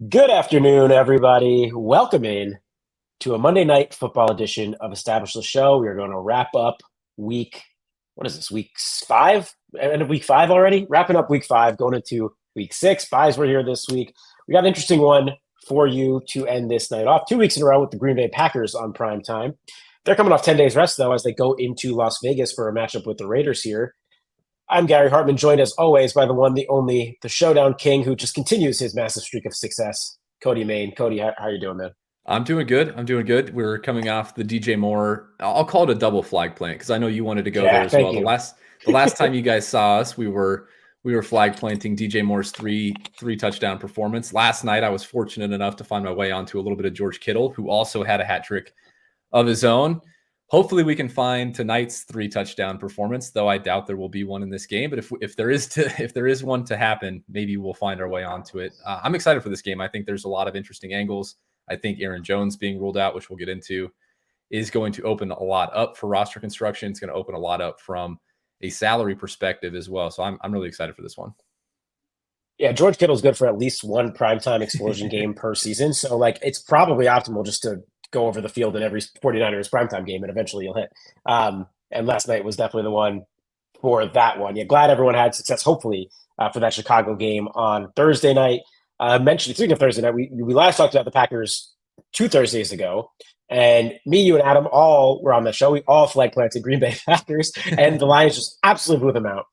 Good afternoon, everybody. Welcome in to a Monday night football edition of Establish the Show. We are going to wrap up week, what is this, week five? End of week five already? Wrapping up week five, going into week six. Buys were here this week. We got an interesting one for you to end this night off. 2 weeks in a row with the Green Bay Packers on prime time. They're coming off 10 days rest, though, as they go into Las Vegas for a matchup with the Raiders here. I'm Gary Hartman, joined as always by the one, the only, the Showdown King, who just continues his massive streak of success, Cody Main. Cody, how are you doing, man? I'm doing good. We're coming off the DJ Moore. I'll call it a double flag plant because I know you wanted to go there Yeah, as thank well. you. The last time you guys saw us, we were flag planting DJ Moore's three touchdown performance. Last night, I was fortunate enough to find my way onto a little bit of George Kittle, who also had a hat trick of his own. Hopefully, we can find tonight's 3 touchdown performance, though I doubt there will be one in this game. But if there is one to happen, maybe we'll find our way onto it. I'm excited for this game. I think there's a lot of interesting angles. I think Aaron Jones being ruled out, which we'll get into, is going to open a lot up for roster construction. It's going to open a lot up from a salary perspective as well. So I'm really excited for this one. Yeah, George Kittle's good for at least one primetime explosion game per season. So, it's probably optimal just to go over the field in every 49ers primetime game, and eventually you'll hit. And last night was definitely the one for that one. Yeah, glad everyone had success, hopefully, for that Chicago game on Thursday night. Speaking of Thursday night, we last talked about the Packers 2 Thursdays ago, and me, you, and Adam all were on the show. We all flag planted Green Bay Packers, and the Lions just absolutely blew them out.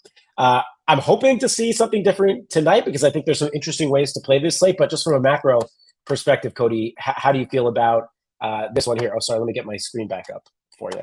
I'm hoping to see something different tonight because I think there's some interesting ways to play this slate. But just from a macro perspective, Cody, how do you feel about this one here? Oh, sorry, let me get my screen back up for you.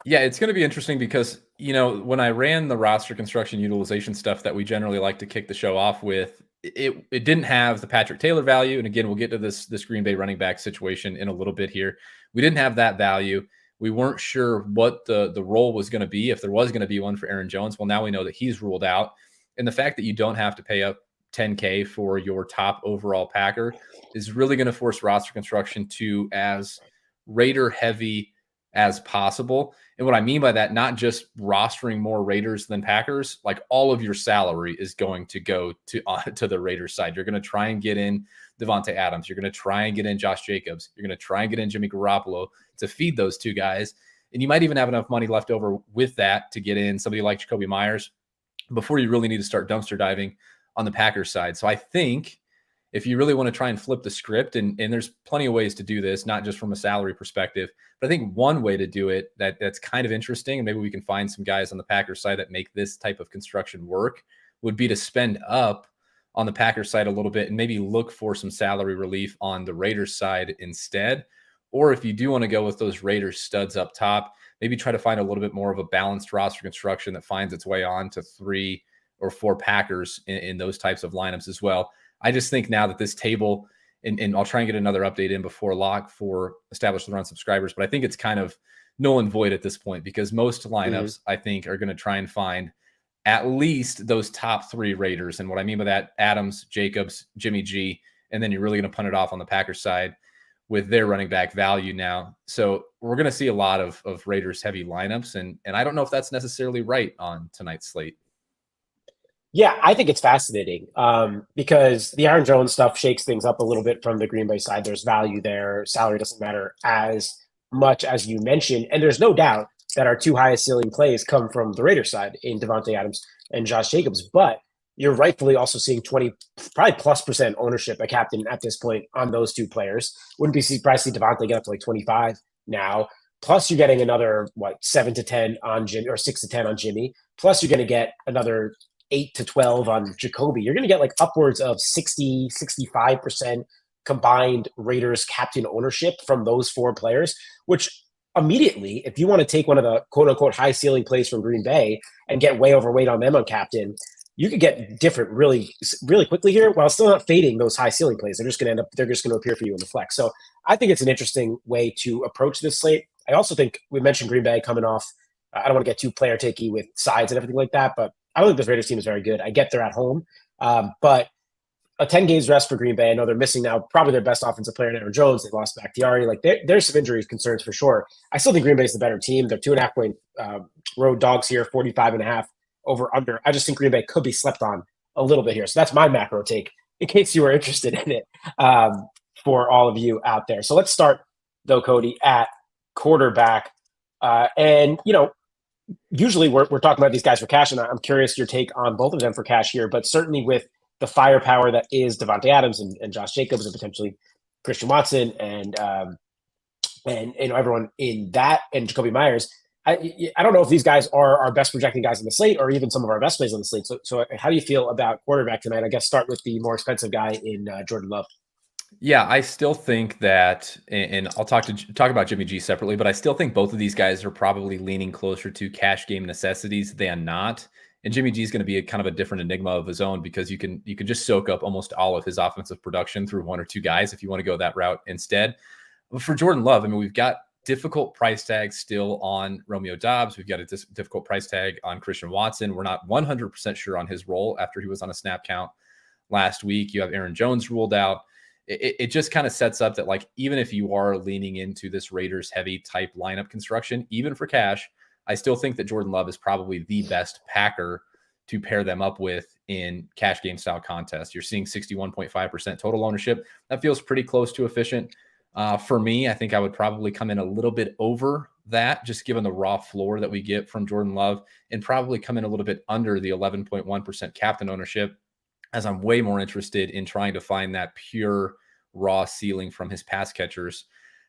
Yeah, it's going to be interesting because, when I ran the roster construction utilization stuff that we generally like to kick the show off with, it didn't have the Patrick Taylor value. And again, we'll get to this Green Bay running back situation in a little bit here. We didn't have that value. We weren't sure what the role was going to be, if there was going to be one for Aaron Jones. Well, now we know that he's ruled out. And the fact that you don't have to pay up $10K for your top overall Packer is really going to force roster construction to as Raider heavy as possible. And what I mean by that, not just rostering more Raiders than Packers, like all of your salary is going to go to the Raiders side. You're going to try and get in Devontae Adams. You're going to try and get in Josh Jacobs. You're going to try and get in Jimmy Garoppolo to feed those two guys. And you might even have enough money left over with that to get in somebody like Jacoby Myers before you really need to start dumpster diving on the Packers side. So I think if you really want to try and flip the script, and there's plenty of ways to do this, not just from a salary perspective, but I think one way to do it that's kind of interesting, and maybe we can find some guys on the Packers side that make this type of construction work, would be to spend up on the Packers side a little bit and maybe look for some salary relief on the Raiders side instead. Or if you do want to go with those Raiders studs up top, maybe try to find a little bit more of a balanced roster construction that finds its way on to 3 or 4 Packers in those types of lineups as well. I just think now that this table, and I'll try and get another update in before lock for Establish the Run subscribers, but I think it's kind of null and void at this point because most lineups, I think, are going to try and find at least those top 3 Raiders. And what I mean by that, Adams, Jacobs, Jimmy G, and then you're really going to punt it off on the Packers side with their running back value now. So we're going to see a lot of Raiders heavy lineups, and I don't know if that's necessarily right on tonight's slate. Yeah, I think it's fascinating because the Aaron Jones stuff shakes things up a little bit from the Green Bay side. There's value there. Salary doesn't matter as much as you mentioned. And there's no doubt that our 2 highest ceiling plays come from the Raiders side in Devontae Adams and Josh Jacobs. But you're rightfully also seeing 20, probably plus % ownership, a captain at this point on those 2 players. Wouldn't be surprised to see Devontae get up to 25 now. Plus you're getting another, 7 to 10 on Jimmy or 6 to 10 on Jimmy. Plus you're going to get another 8 to 12 on Jacoby. You're going to get upwards of 60, 65% combined Raiders captain ownership from those 4 players, which immediately, if you want to take one of the quote unquote high ceiling plays from Green Bay and get way overweight on them on captain, you could get different really, really quickly here while still not fading those high ceiling plays. They're just going to appear for you in the flex. So I think it's an interesting way to approach this slate. I also think we mentioned Green Bay coming off. I don't want to get too player takey with sides and everything like that, but I don't think this Raiders team is very good. I get they're at home, but a 10 games rest for Green Bay. I know they're missing now probably their best offensive player, Aaron Jones. They lost Bakhtiari. There's some injury concerns for sure. I still think Green Bay is the better team. They're 2.5 point road dogs here, 45.5 over under. I just think Green Bay could be slept on a little bit here. So that's my macro take in case you were interested in it, for all of you out there. So let's start though, Cody, at quarterback. And usually we're talking about these guys for cash, and I'm curious your take on both of them for cash here, but certainly with the firepower that is Devontae Adams and Josh Jacobs and potentially Christian Watson and everyone in that, and Jacoby Myers. I don't know if these guys are our best projecting guys on the slate or even some of our best plays on the slate. So how do you feel about quarterback tonight? I guess start with the more expensive guy in Jordan Love. Yeah, I still think that, and I'll talk about Jimmy G separately, but I still think both of these guys are probably leaning closer to cash game necessities than not. And Jimmy G is going to be a kind of a different enigma of his own, because you can just soak up almost all of his offensive production through one or two guys if you want to go that route instead. But for Jordan Love, I mean, we've got difficult price tags still on Romeo Doubs. We've got a difficult price tag on Christian Watson. We're not 100% sure on his role after he was on a snap count last week. You have Aaron Jones ruled out. It just kind of sets up that, like, even if you are leaning into this Raiders heavy type lineup construction, even for cash, I still think that Jordan Love is probably the best Packer to pair them up with in cash game style contests. You're seeing 61.5% total ownership. That feels pretty close to efficient. For me, I think I would probably come in a little bit over that, just given the raw floor that we get from Jordan Love, and probably come in a little bit under the 11.1% captain ownership, as I'm way more interested in trying to find that pure raw ceiling from his pass catchers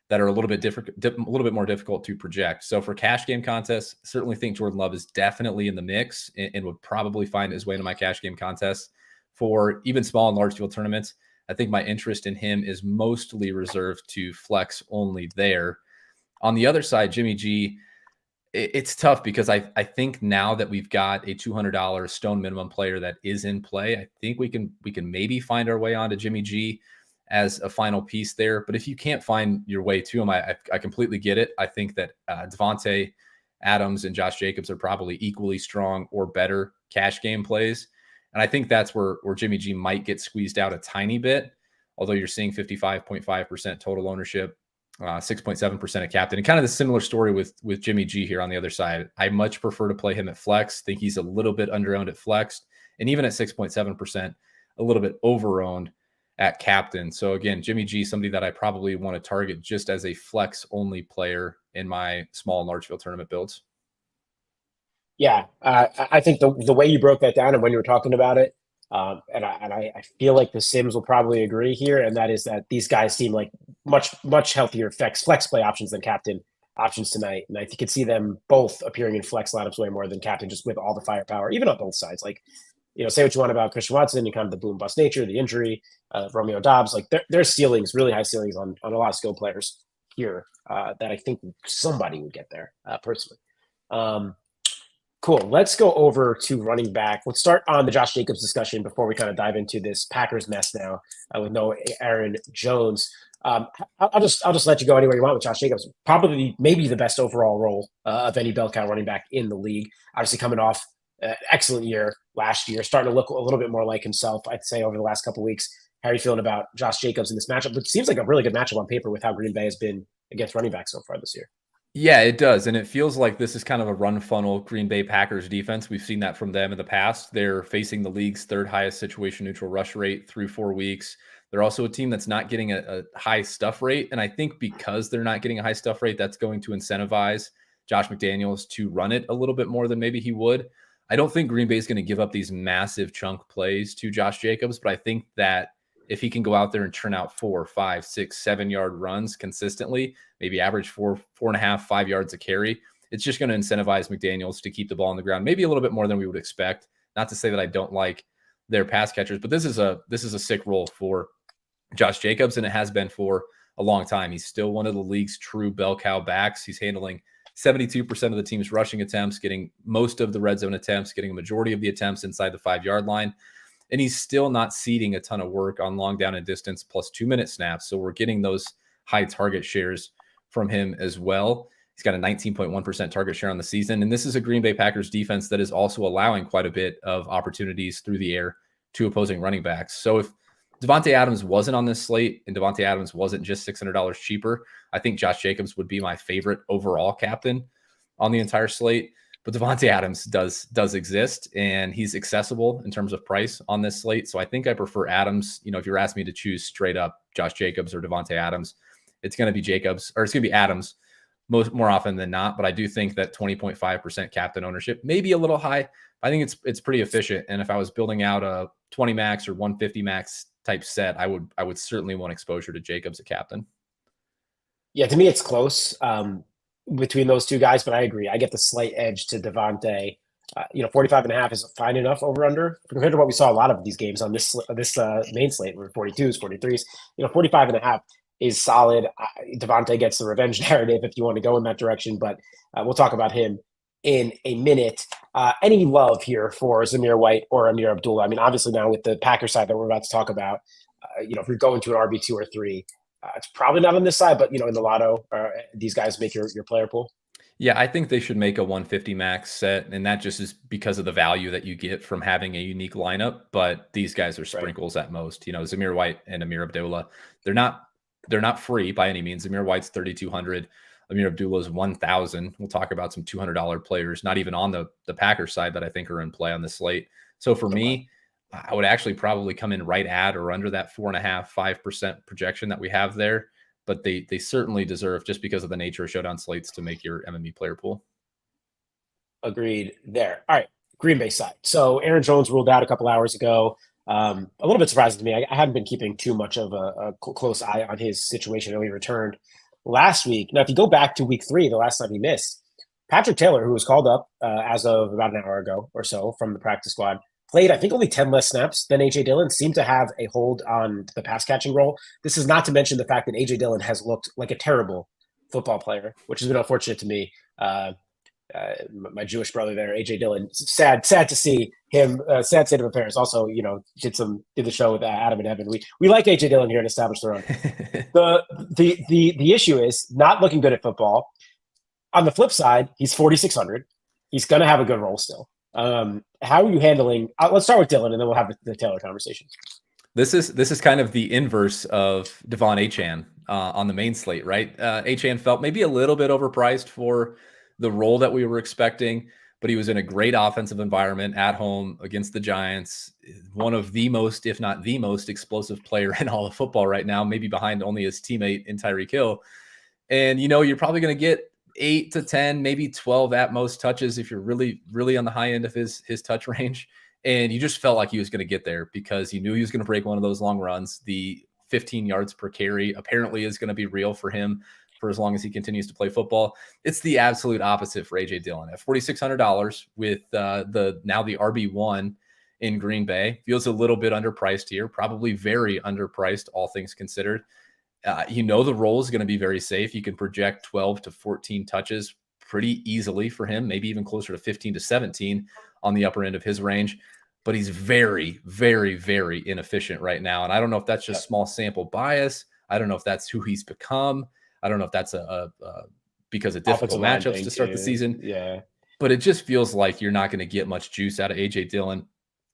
that are a little bit more difficult to project. So for cash game contests, certainly think Jordan Love is definitely in the mix and would probably find his way into my cash game contests. For even small and large field tournaments, I think my interest in him is mostly reserved to flex only there. On the other side, Jimmy G, it's tough because I think now that we've got a $200 stone minimum player that is in play, I think we can maybe find our way onto Jimmy G as a final piece there. But if you can't find your way to him, I completely get it. I think that Devontae Adams and Josh Jacobs are probably equally strong or better cash game plays. And I think that's where Jimmy G might get squeezed out a tiny bit, although you're seeing 55.5% total ownership, 6.7% of captain, and kind of the similar story with Jimmy G here on the other side. I much prefer to play him at flex. Think he's a little bit underowned at flex, and even at 6.7%, a little bit overowned at captain. So again, Jimmy G, somebody that I probably want to target just as a flex only player in my small and large field tournament builds. Yeah, I think the way you broke that down and when you were talking about it, and I feel like the Sims will probably agree here, and that is that these guys seem like much healthier flex play options than captain options tonight, and I think you could see them both appearing in flex lineups way more than captain, just with all the firepower, even on both sides. Like, say what you want about Christian Watson and kind of the boom bust nature, the injury, Romeo Doubs, like their ceilings, really high ceilings on a lot of skill players here that I think somebody would get there personally. Cool. Let's go over to running back. Let's start on the Josh Jacobs discussion before we kind of dive into this Packers mess now with no Aaron Jones. I'll just let you go anywhere you want with Josh Jacobs. Probably maybe the best overall role of any bell cow running back in the league. Obviously coming off excellent year last year, starting to look a little bit more like himself, I'd say, over the last couple of weeks. How are you feeling about Josh Jacobs in this matchup? It seems like a really good matchup on paper with how Green Bay has been against running back so far this year. Yeah, it does. And it feels like this is kind of a run funnel Green Bay Packers defense. We've seen that from them in the past. They're facing the league's third highest situation neutral rush rate through 4 weeks. They're also a team that's not getting a high stuff rate. And I think because they're not getting a high stuff rate, that's going to incentivize Josh McDaniels to run it a little bit more than maybe he would. I don't think Green Bay is going to give up these massive chunk plays to Josh Jacobs, but I think that if he can go out there and turn out 4, 5, 6, 7-yard runs consistently, maybe average 4.5, 5 yards a carry, it's just going to incentivize McDaniels to keep the ball on the ground, maybe a little bit more than we would expect. Not to say that I don't like their pass catchers, but this is a sick role for Josh Jacobs, and it has been for a long time. He's still one of the league's true bell cow backs. He's handling 72% of the team's rushing attempts, getting most of the red zone attempts, getting a majority of the attempts inside the 5-yard line. And he's still not ceding a ton of work on long down and distance plus 2-minute snaps. So we're getting those high target shares from him as well. He's got a 19.1% target share on the season. And this is a Green Bay Packers defense that is also allowing quite a bit of opportunities through the air to opposing running backs. So if Devontae Adams wasn't on this slate and Devontae Adams wasn't just $600 cheaper, I think Josh Jacobs would be my favorite overall captain on the entire slate. but Devontae Adams does exist, and he's accessible in terms of price on this slate. So I think I prefer Adams. If you're asking me to choose straight up Josh Jacobs or Devontae Adams, it's going to be Jacobs, or it's going to be Adams more often than not. But I do think that 20.5% captain ownership may be a little high. I think it's pretty efficient. And if I was building out a 20 max or 150 max type set, I would certainly want exposure to Jacobs at captain. Yeah, to me, it's close between those two guys, but I agree. I get the slight edge to Devontae. 45.5 is fine enough over under compared to what we saw a lot of these games on this main slate where 42s, 43s. 45.5 is solid. Devontae gets the revenge narrative if you want to go in that direction, but we'll talk about him in a minute. Any love here for Zamir White or Amir Abdullah? I mean, obviously now with the Packer side that we're about to talk about, if you're going to an RB2 or 3, it's probably not on this side, but in the lotto, these guys make your player pool. Yeah, I think they should make a 150 max set, and that just is because of the value that you get from having a unique lineup. But these guys are sprinkles at most. Zamir White and Amir Abdullah, they're not free by any means. Zamir White's 3,200. Amir Abdullah's 1,000. We'll talk about some $200 players, not even on the Packers side, that I think are in play on the slate. So for me, I would actually probably come in right at or under that 4.5-5% projection that we have there. But they certainly deserve, just because of the nature of showdown slates, to make your MME player pool. Agreed there. All right, Green Bay side. So Aaron Jones ruled out a couple hours ago. A little bit surprising to me. I hadn't been keeping too much of a close eye on his situation. I know he returned last week. Now, if you go back to week 3, the last time he missed, Patrick Taylor, who was called up as of about an hour ago or so from the practice squad, played, I think, only 10 less snaps than A.J. Dillon, seemed to have a hold on the pass-catching role. This is not to mention the fact that A.J. Dillon has looked like a terrible football player, which has been unfortunate to me. My Jewish brother there, A.J. Dillon, sad to see him, sad state of affairs. Also, did the show with Adam and Evan. We like A.J. Dillon here and Establish the Run. The issue is not looking good at football. On the flip side, he's 4,600. He's going to have a good role still. How are you handling? Let's start with Dillon, and then we'll have the Taylor conversation. This is kind of the inverse of Devon Achane on the main slate, right? Achane felt maybe a little bit overpriced for the role that we were expecting, but he was in a great offensive environment at home against the Giants. One of the most, if not the most, explosive player in all of football right now, maybe behind only his teammate in Tyreek Hill. And you're probably going to get 8 to 10, maybe 12 at most touches if you're really, really on the high end of his touch range. And you just felt like he was going to get there because you knew he was going to break one of those long runs. The 15 yards per carry apparently is going to be real for him for as long as he continues to play football. It's the absolute opposite for A.J. Dillon. At $4,600 with now the RB1 in Green Bay, feels a little bit underpriced here, probably very underpriced, all things considered. The role is going to be very safe. You can project 12 to 14 touches pretty easily for him, maybe even closer to 15 to 17 on the upper end of his range. But he's very, very, very inefficient right now. And I don't know if that's just small sample bias. I don't know if that's who he's become. I don't know if that's because of difficult matchups to start the season. Yeah. But it just feels like you're not going to get much juice out of A.J. Dillon.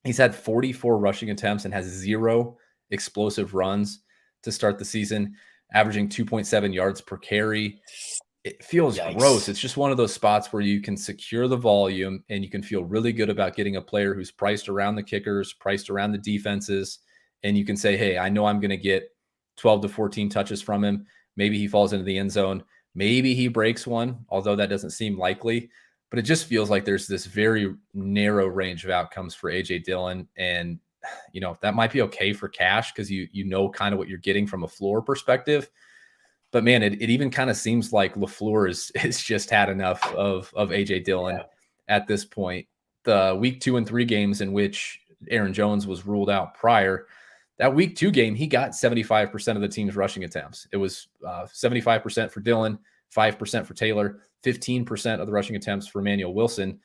He's had 44 rushing attempts and has 0 explosive runs to start the season, averaging 2.7 yards per carry. It feels gross. It's just one of those spots where you can secure the volume and you can feel really good about getting a player who's priced around the kickers, priced around the defenses. And you can say, hey, I know I'm going to get 12 to 14 touches from him. Maybe he falls into the end zone. Maybe he breaks one, although that doesn't seem likely. But it just feels like there's this very narrow range of outcomes for A.J. Dillon. And that might be okay for cash because you know kind of what you're getting from a floor perspective. But man, it even kind of seems like LaFleur is just had enough of A.J. Dillon at this point. The week 2 and 3 games in which Aaron Jones was ruled out prior, that week 2 game, he got 75% of the team's rushing attempts. It was 75% for Dillon, 5% for Taylor, 15% of the rushing attempts for Emmanuel Wilson.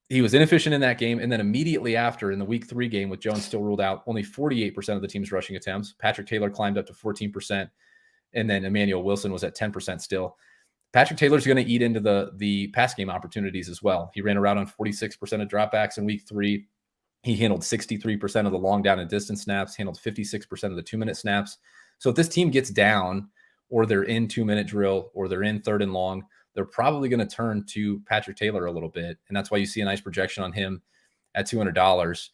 He was inefficient in that game. And then immediately after, in the week 3 game with Jones still ruled out, only 48% of the team's rushing attempts. Patrick Taylor climbed up to 14%. And then Emmanuel Wilson was at 10% still. Patrick Taylor's going to eat into the pass game opportunities as well. He ran around on 46% of dropbacks in week 3. He handled 63% of the long down and distance snaps, handled 56% of the 2-minute snaps. So if this team gets down or they're in 2-minute drill or they're in 3rd and long, they're probably going to turn to Patrick Taylor a little bit. And that's why you see a nice projection on him at $200.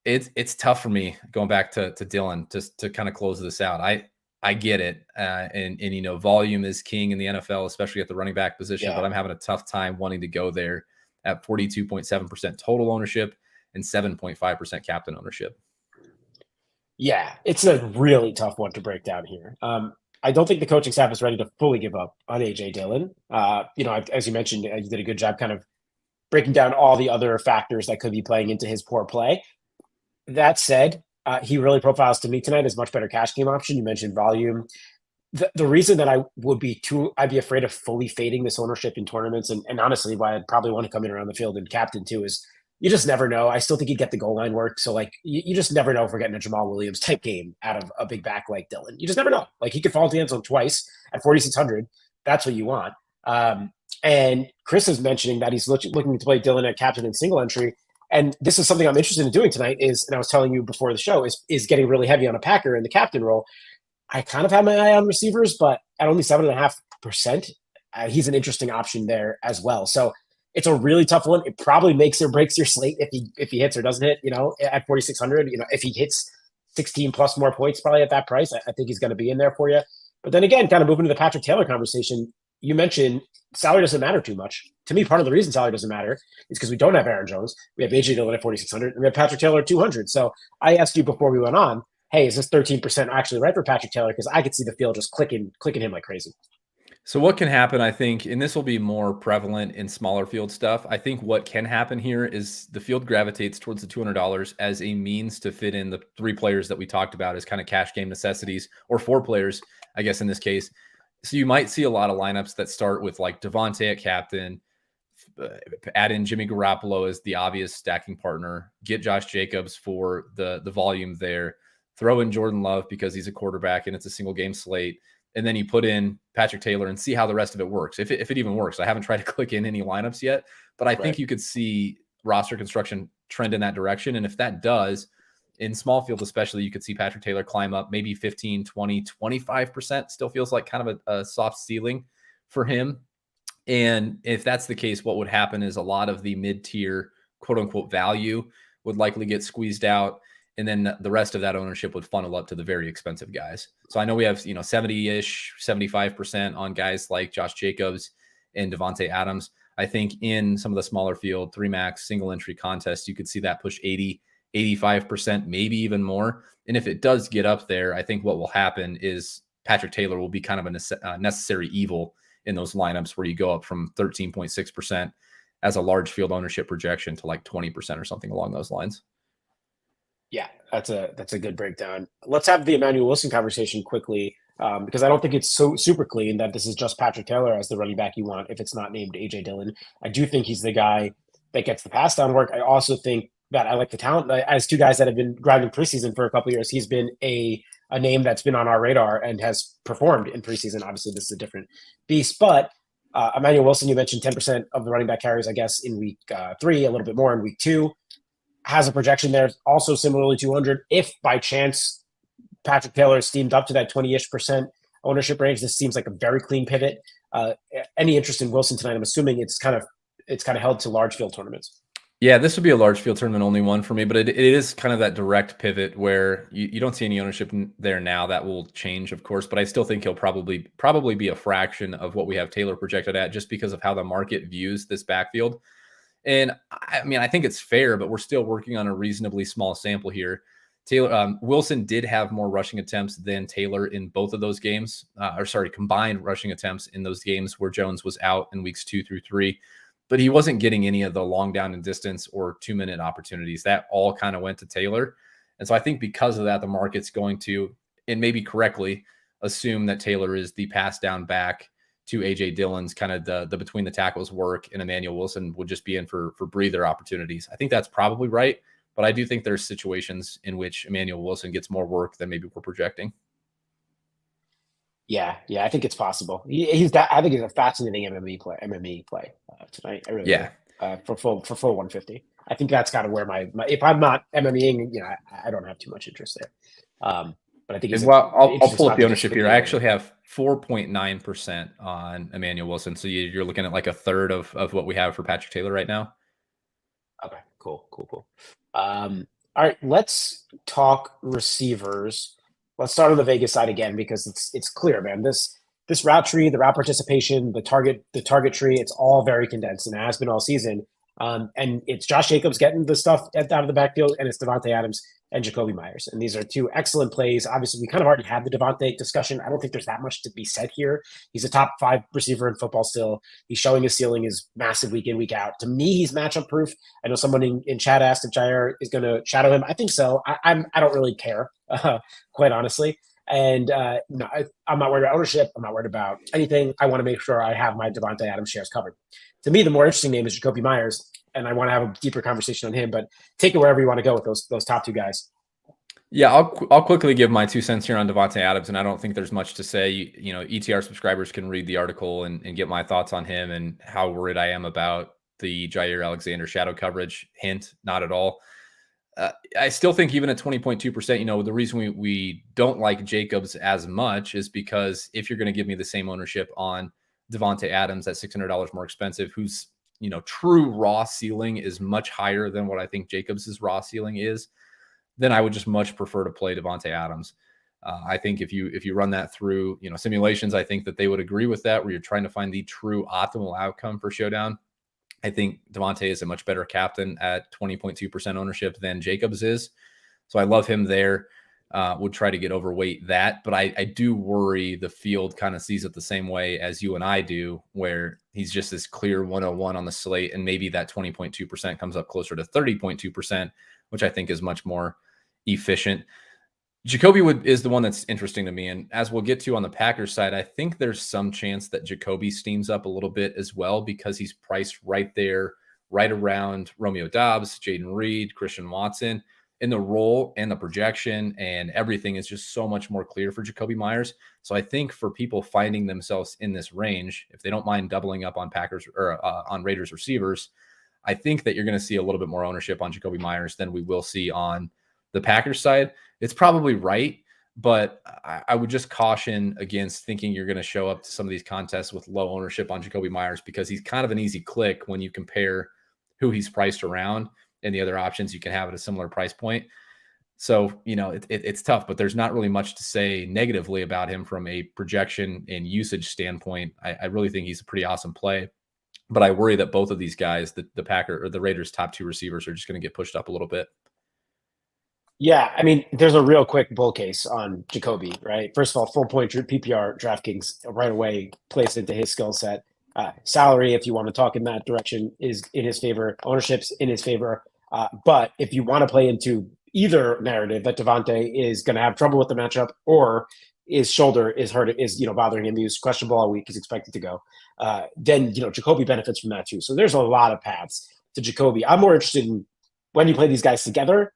It's tough for me going back to Dylan just to kind of close this out. I get it. And volume is king in the NFL, especially at the running back position, but I'm having a tough time wanting to go there at 42.7% total ownership and 7.5% captain ownership. Yeah, it's a really tough one to break down here. I don't think the coaching staff is ready to fully give up on AJ Dillon. As you mentioned, you did a good job kind of breaking down all the other factors that could be playing into his poor play. That said, he really profiles to me tonight as much better cash game option. You mentioned volume. The reason that I'd be afraid of fully fading this ownership in tournaments, and honestly, why I'd probably want to come in around the field and captain too, is you just never know. I still think he'd get the goal line work. So you just never know if we're getting a Jamal Williams type game out of a big back like Dillon. You just never know. Like he could fall into the end zone twice at 4,600. That's what you want. And Chris is mentioning that he's looking to play Dillon at captain and single entry. And this is something I'm interested in doing tonight and I was telling you before the show, is getting really heavy on a Packer in the captain role. I kind of have my eye on receivers, but at only 7.5%, he's an interesting option there as well. So it's a really tough one. It probably makes or breaks your slate if he hits or doesn't hit, at 4,600. If he hits 16 plus more points probably at that price, I think he's going to be in there for you. But then again, kind of moving to the Patrick Taylor conversation, you mentioned salary doesn't matter too much. To me, part of the reason salary doesn't matter is because we don't have Aaron Jones. We have AJ Dillon at 4,600 and we have Patrick Taylor at 200. So I asked you before we went on, hey, is this 13% actually right for Patrick Taylor? Because I could see the field just clicking him like crazy. So what can happen, I think, and this will be more prevalent in smaller field stuff. I think what can happen here is the field gravitates towards the $200 as a means to fit in the three players that we talked about as kind of cash game necessities, or four players, I guess, in this case. So you might see a lot of lineups that start with like Devontae at captain, add in Jimmy Garoppolo as the obvious stacking partner, get Josh Jacobs for the volume there, throw in Jordan Love because he's a quarterback and it's a single game slate. And then you put in Patrick Taylor and see how the rest of it works. If it even works. I haven't tried to click in any lineups yet, but I think you could see roster construction trend in that direction. And if that does, in small field especially, you could see Patrick Taylor climb up maybe 15, 20, 25%. Still feels like kind of a soft ceiling for him. And if that's the case, what would happen is a lot of the mid-tier quote unquote value would likely get squeezed out. And then the rest of that ownership would funnel up to the very expensive guys. So I know we have, 70-ish, 75% on guys like Josh Jacobs and Devontae Adams. I think in some of the smaller field, 3-max, single entry contests, you could see that push 80, 85%, maybe even more. And if it does get up there, I think what will happen is Patrick Taylor will be kind of a necessary evil in those lineups where you go up from 13.6% as a large field ownership projection to like 20% or something along those lines. Yeah, that's a good breakdown. Let's have the Emmanuel Wilson conversation quickly, because I don't think it's so super clean that this is just Patrick Taylor as the running back you want if it's not named AJ Dillon. I do think he's the guy that gets the pass down work. I also think that I like the talent. As two guys that have been grinding preseason for a couple of years, he's been a name that's been on our radar and has performed in preseason. Obviously, this is a different beast, but Emmanuel Wilson, you mentioned 10% of the running back carries, I guess, in week 3, a little bit more in week 2. Has a projection there, also similarly 200. If by chance Patrick Taylor is steamed up to that 20-ish% ownership range, this seems like a very clean pivot. Any interest in Wilson tonight? I'm assuming it's kind of held to large field tournaments. Yeah, this would be a large field tournament only one for me, but it is kind of that direct pivot where you don't see any ownership there now. That will change, of course, but I still think he'll probably be a fraction of what we have Taylor projected at, just because of how the market views this backfield. And I mean, I think it's fair, but we're still working on a reasonably small sample here. Wilson did have more rushing attempts than Taylor in both of those games, combined rushing attempts in those games where Jones was out in weeks 2 through 3, but he wasn't getting any of the long down and distance or 2-minute opportunities. That all kind of went to Taylor. And so I think because of that, the market's going to, and maybe correctly, assume that Taylor is the pass down back to AJ Dillon's kind of the between the tackles work, and Emmanuel Wilson would just be in for breather opportunities. I think that's probably right, but I do think there's situations in which Emmanuel Wilson gets more work than maybe we're projecting. Yeah, I think it's possible. I think he's a fascinating MME play tonight. I really do. For full 150. I think that's kind of where my if I'm not MMEing, I don't have too much interest there. but I think he's And an well, I'll interesting pull up spot the to just ownership stick here. you I in. actually have 4.9% on Emmanuel Wilson. So you're looking at like a third of what we have for Patrick Taylor right now. Okay, cool. All right, let's talk receivers. Let's start on the Vegas side again because it's clear, man. This route tree, the route participation, the target tree, it's all very condensed, and it has been all season. And it's Josh Jacobs getting the stuff out of the backfield, and it's Devontae Adams and Jacoby Myers. And these are two excellent plays. Obviously, we kind of already had the Devontae discussion. I don't think there's that much to be said here. He's a top 5 receiver in football still. He's showing his ceiling is massive week in, week out. To me, he's matchup proof. I know someone in chat asked if Jair is going to shadow him. I think so. I don't really care, quite honestly. And no, I'm not worried about ownership. I'm not worried about anything. I want to make sure I have my Devontae Adams shares covered. To me, the more interesting name is Jacoby Myers, and I want to have a deeper conversation on him. But take it wherever you want to go with those top 2 guys. Yeah, I'll quickly give my 2 cents here on Devontae Adams, and I don't think there's much to say. You know, ETR subscribers can read the article and get my thoughts on him and how worried I am about the Jair Alexander shadow coverage. Hint, not at all. I still think even at 20.2%, you know, the reason we don't like Jacobs as much is because if you're going to give me the same ownership on Devontae Adams at $600 more expensive, whose, you know, true raw ceiling is much higher than what I think Jacobs's raw ceiling is, then I would just much prefer to play Devontae Adams. I think if you run that through, you know, simulations, I think that they would agree with that, where you're trying to find the true optimal outcome for Showdown. I think Devontae is a much better captain at 20.2% ownership than Jacobs is. So I love him there. Would try to get overweight that, but I do worry the field kind of sees it the same way as you and I do, where he's just this clear 101 on the slate, and maybe that 20.2% comes up closer to 30.2%, which I think is much more efficient. Jacoby is the one that's interesting to me. And as we'll get to on the Packers side, I think there's some chance that Jacoby steams up a little bit as well, because he's priced right there, right around Romeo Doubs, Jaden Reed, Christian Watson. In the role and the projection and everything is just so much more clear for Jacoby Myers. So I think for people finding themselves in this range, if they don't mind doubling up on Packers or on Raiders receivers, I think that you're going to see a little bit more ownership on Jacoby Myers than we will see on the Packers side. It's probably right, but I would just caution against thinking you're going to show up to some of these contests with low ownership on Jacoby Myers, because he's kind of an easy click when you compare who he's priced around and the other options you can have at a similar price point. So, you know, it's tough, but there's not really much to say negatively about him from a projection and usage standpoint. I really think he's a pretty awesome play, but I worry that both of these guys, the Packer or the Raiders' top 2 receivers, are just going to get pushed up a little bit. Yeah, I mean, there's a real quick bull case on Jacoby, right? First of all, full point PPR DraftKings right away plays into his skill set. Salary, if you want to talk in that direction, is in his favor. Ownership's in his favor. But if you want to play into either narrative that Devontae is going to have trouble with the matchup, or his shoulder is hurt, is bothering him, he's questionable all week, he's expected to go, then Jacoby benefits from that too. So there's a lot of paths to Jacoby. I'm more interested in when you play these guys together.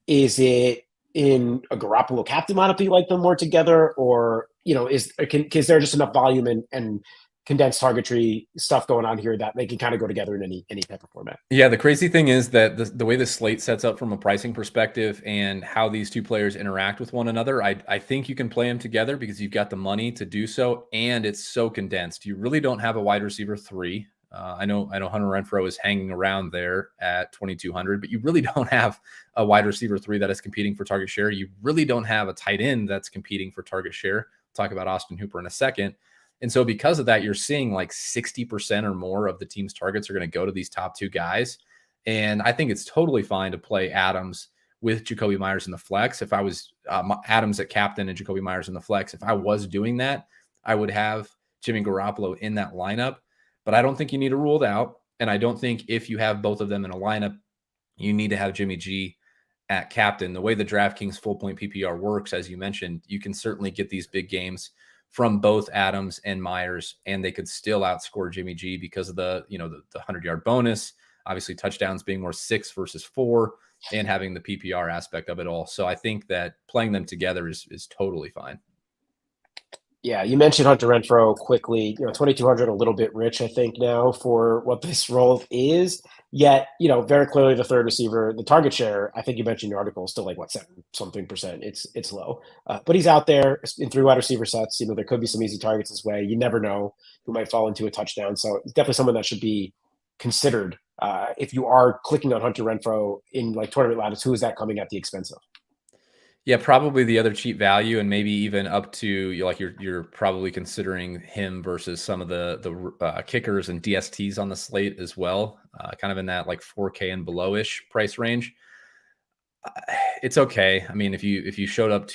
Is it in a Garoppolo captain lineup that you like them more together, or is there just enough volume and condensed targetry stuff going on here that they can kind of go together in any type of format? Yeah, the crazy thing is that the way the slate sets up from a pricing perspective and how these two players interact with one another, I think you can play them together because you've got the money to do so, and it's so condensed. You really don't have a wide receiver 3. I know Hunter Renfrow is hanging around there at 2,200, but you really don't have a wide receiver 3 that is competing for target share. You really don't have a tight end that's competing for target share. We'll talk about Austin Hooper in a second. And so because of that, you're seeing like 60% or more of the team's targets are going to go to these top 2 guys. And I think it's totally fine to play Adams with Jacoby Myers in the flex. If I was Adams at captain and Jacoby Myers in the flex, if I was doing that, I would have Jimmy Garoppolo in that lineup. But I don't think you need to rule it out. And I don't think if you have both of them in a lineup, you need to have Jimmy G at captain. The way the DraftKings full point PPR works, as you mentioned, you can certainly get these big games from both Adams and Myers, and they could still outscore Jimmy G because of the 100-yard bonus, obviously touchdowns being more 6 versus 4, and having the PPR aspect of it all. So I think that playing them together is totally fine. Yeah, you mentioned Hunter Renfro quickly. 2,200, a little bit rich, I think, now for what this role is. Yet, very clearly the third receiver, the target share. I think you mentioned in your article is still like what 7 something%. It's low, but he's out there in 3 wide receiver sets. There could be some easy targets his way. You never know who might fall into a touchdown. So it's definitely someone that should be considered if you are clicking on Hunter Renfro in like tournament latitudes. Who is that coming at the expense of? Yeah, probably the other cheap value, and maybe even up to you're probably considering him versus some of the kickers and DSTs on the slate as well, kind of in that like 4K and below ish price range. It's okay. I mean, if you showed up